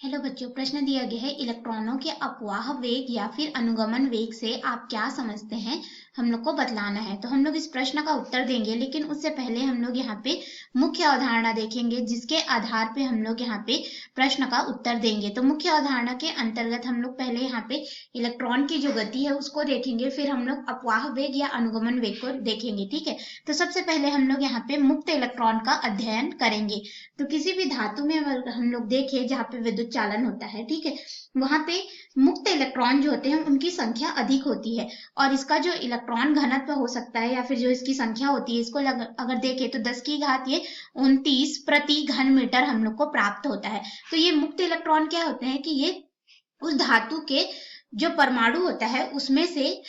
Hello बच्चों, प्रश्न दिया गया है इलेक्ट्रॉनों के अपवाह वेग या फिर अनुगमन वेग से आप क्या समझते हैं, हम लोग को बतलाना है। तो हम लोग इस प्रश्न का उत्तर देंगे, लेकिन उससे पहले हम लोग यहाँ पे मुख्य अवधारणा देखेंगे, जिसके आधार पे हम लोग यहाँ पे प्रश्न का उत्तर देंगे। तो मुख्य अवधारणा के अंतर्गत हम लोग पहले यहाँ पे इलेक्ट्रॉन की जो गति है उसको देखेंगे, फिर हम लोग अपवाह वेग या अनुगमन वेग को देखेंगे। ठीक है, तो सबसे पहले हम लोग यहाँ पे मुक्त इलेक्ट्रॉन का अध्ययन करेंगे। तो किसी भी धातु में अगर हम लोग देखें जहाँ पे विद्युत चालन होता है, ठीक है, वहां पे मुक्त इलेक्ट्रॉन जो होते हैं उनकी संख्या अधिक होती है, और इसका जो इलेक्ट्रॉन घनत्व हो सकता है या फिर जो इसकी संख्या होती है, इसको अगर देखें तो 10 की घात ये 29 प्रति घन मीटर हम लोग को प्राप्त होता है। तो ये मुक्त इलेक्ट्रॉन क्या होते हैं कि ये उस धातु के जो परमाणु होता है उसमें से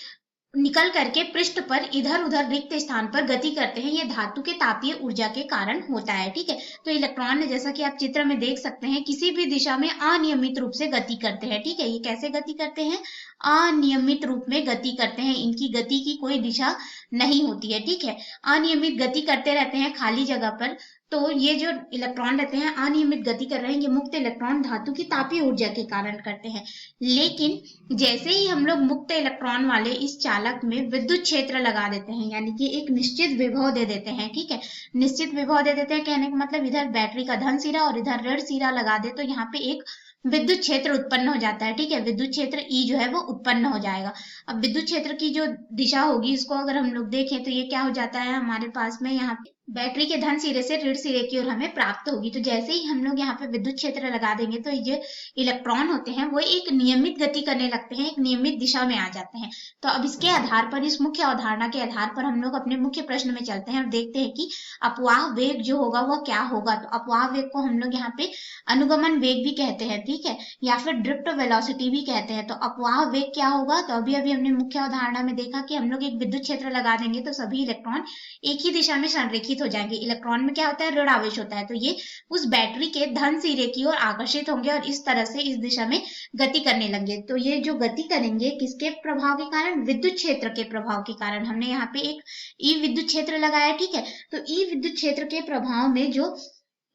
निकल करके पृष्ठ पर इधर उधर रिक्त स्थान पर गति करते हैं। ये धातु के तापीय ऊर्जा के कारण होता है। ठीक है, तो इलेक्ट्रॉन जैसा कि आप चित्र में देख सकते हैं किसी भी दिशा में अनियमित रूप से गति करते हैं। ठीक है, ये कैसे गति करते हैं? अनियमित रूप में गति करते हैं, इनकी गति की कोई दिशा नहीं होती है। ठीक है, अनियमित गति करते रहते हैं खाली जगह पर। तो ये जो इलेक्ट्रॉन रहते हैं अनियमित गति कर रहे हैं, ये मुक्त इलेक्ट्रॉन धातु की तापीय ऊर्जा के कारण करते हैं। लेकिन जैसे ही हम लोग मुक्त इलेक्ट्रॉन वाले इस चालक में विद्युत क्षेत्र लगा देते हैं, यानी कि एक निश्चित विभव दे देते हैं, ठीक है, निश्चित विभव दे देते हैं, कहने का मतलब इधर बैटरी का धन सिरा और इधर ऋण सिरा लगा दे, तो यहाँ पे एक विद्युत क्षेत्र उत्पन्न हो जाता है। ठीक है, विद्युत क्षेत्र ई जो है वो उत्पन्न हो जाएगा। अब विद्युत क्षेत्र की जो दिशा होगी इसको अगर हम लोग देखें तो ये क्या हो जाता है, हमारे पास में यहाँ पे बैटरी के धन सिरे से ऋण सिरे की ओर हमें प्राप्त होगी। तो जैसे ही हम लोग यहाँ पे विद्युत क्षेत्र लगा देंगे तो ये इलेक्ट्रॉन होते हैं वो एक नियमित गति करने लगते हैं, एक नियमित दिशा में आ जाते हैं। तो अब इसके आधार पर, इस मुख्य अवधारणा के आधार पर हम लोग अपने मुख्य प्रश्न में चलते हैं और देखते हैं कि अपवाह वेग जो होगा वह क्या होगा। तो अपवाह वेग को हम लोग यहाँ पे अनुगमन वेग भी कहते हैं, ठीक है, या फिर ड्रिफ्ट वेलोसिटी भी कहते हैं। तो अपवाह वेग क्या होगा? तो अभी अभी हमने मुख्य अवधारणा में देखा कि हम लोग एक विद्युत क्षेत्र लगा देंगे तो सभी इलेक्ट्रॉन एक ही दिशा में संरेखित हो जाएंगे। इलेक्ट्रॉन में क्या होता है? ऋण आवेश होता है, तो ये उस बैटरी के धन सिरे की ओर आकर्षित होंगे और इस तरह से इस दिशा में गति करने लगेंगे। तो ये जो गति करेंगे किसके प्रभाव के कारण? विद्युत क्षेत्र के प्रभाव के कारण। हमने यहाँ पे एक ई विद्युत क्षेत्र लगाया, ठीक है, तो ई विद्युत क्षेत्र के प्रभाव में जो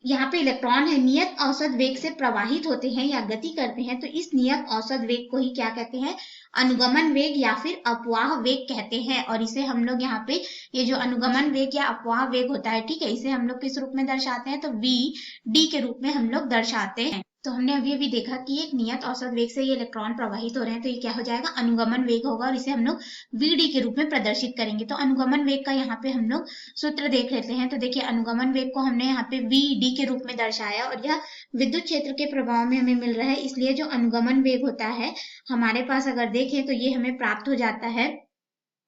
यहाँ पे इलेक्ट्रॉन है नियत औसत वेग से प्रवाहित होते हैं या गति करते हैं, तो इस नियत औसत वेग को ही क्या कहते हैं? अनुगमन वेग या फिर अपवाह वेग कहते हैं। और इसे हम लोग यहाँ पे ये जो अनुगमन वेग या अपवाह वेग होता है, ठीक है, इसे हम लोग किस रूप में दर्शाते हैं? तो वी डी के रूप में हम लोग दर्शाते हैं। तो हमने अभी अभी देखा कि एक नियत औसत वेग से ये इलेक्ट्रॉन प्रवाहित हो रहे हैं, तो ये क्या हो जाएगा? अनुगमन वेग होगा, और इसे हम लोग वीडी के रूप में प्रदर्शित करेंगे। तो अनुगमन वेग का यहाँ पे हम लोग सूत्र देख लेते हैं। तो देखिए, अनुगमन वेग को हमने यहाँ पे वी डी के रूप में दर्शाया, और यह विद्युत क्षेत्र के प्रभाव में हमें मिल रहा है, इसलिए जो अनुगमन वेग होता है हमारे पास अगर देखें तो ये हमें प्राप्त हो जाता है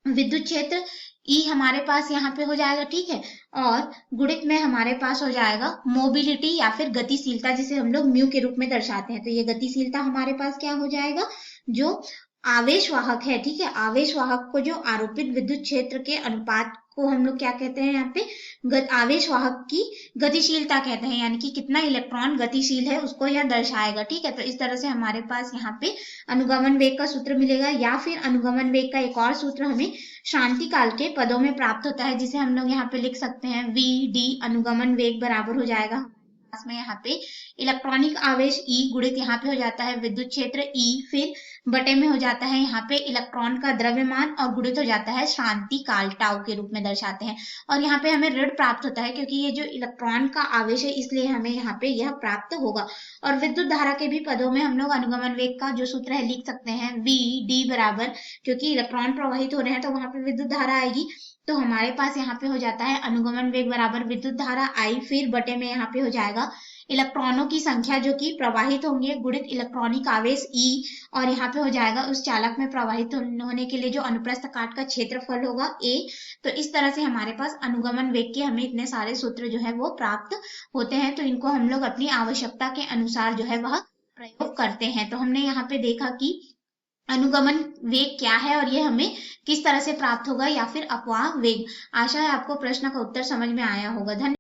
विद्युत क्षेत्र ई हमारे पास यहाँ पे हो जाएगा, ठीक है, और गुणित में हमारे पास हो जाएगा मोबिलिटी या फिर गतिशीलता, जिसे हम लोग म्यू के रूप में दर्शाते हैं। तो ये गतिशीलता हमारे पास क्या हो जाएगा? जो आवेश वाहक है, ठीक है, आवेश वाहक को जो आरोपित विद्युत क्षेत्र के अनुपात को हम लोग क्या कहते हैं? यहाँ पे आवेश वाहक की गतिशीलता कहते हैं, यानी कि कितना इलेक्ट्रॉन गतिशील है उसको यह दर्शाएगा। ठीक है, तो इस तरह से हमारे पास यहाँ पे अनुगमन वेग का सूत्र मिलेगा, या फिर अनुगमन वेग का एक और सूत्र हमें शांति काल के पदों में प्राप्त होता है, जिसे हम लोग यहाँ पे लिख सकते हैं वी डी अनुगमन वेग बराबर हो जाएगा पास में यहाँ पे इलेक्ट्रॉनिक आवेश E गुणित यहाँ पे हो जाता है विद्युत क्षेत्र E, फिर बटे में हो जाता है यहाँ पे इलेक्ट्रॉन का द्रव्यमान, और गुणित हो जाता है शांति काल, टाउ के रूप में दर्शाते हैं। और यहाँ पे हमें ऋण प्राप्त होता है क्योंकि ये जो इलेक्ट्रॉन का आवेश है, इसलिए हमें यहाँ पे यह प्राप्त होगा। और विद्युत धारा के भी पदों में हम लोग अनुगमन वेग का जो सूत्र है लिख सकते हैं वी डी बराबर, क्योंकि इलेक्ट्रॉन प्रवाहित हो रहे हैं तो वहां पे विद्युत धारा आएगी, तो हमारे पास यहाँ पे हो जाता है अनुगमन वेग बराबर विद्युत धारा आई, फिर बटे में यहाँ पे हो जाएगा इलेक्ट्रॉनों की संख्या जो कि प्रवाहित होंगे गुणित इलेक्ट्रॉनिक आवेश ई, और यहाँ पे हो जाएगा उस चालक में प्रवाहित होने के लिए जो अनुप्रस्थ काट का क्षेत्रफल होगा ए। तो इस तरह से हमारे पास अनुगमन वेग के हमें इतने सारे सूत्र जो है वो प्राप्त होते हैं, तो इनको हम लोग अपनी आवश्यकता के अनुसार जो है वह प्रयोग करते हैं। तो हमने यहाँ पे देखा कि अनुगमन वेग क्या है और ये हमें किस तरह से प्राप्त होगा, या फिर अपवाह वेग। आशा है आपको प्रश्न का उत्तर समझ में आया होगा। धन्यवाद।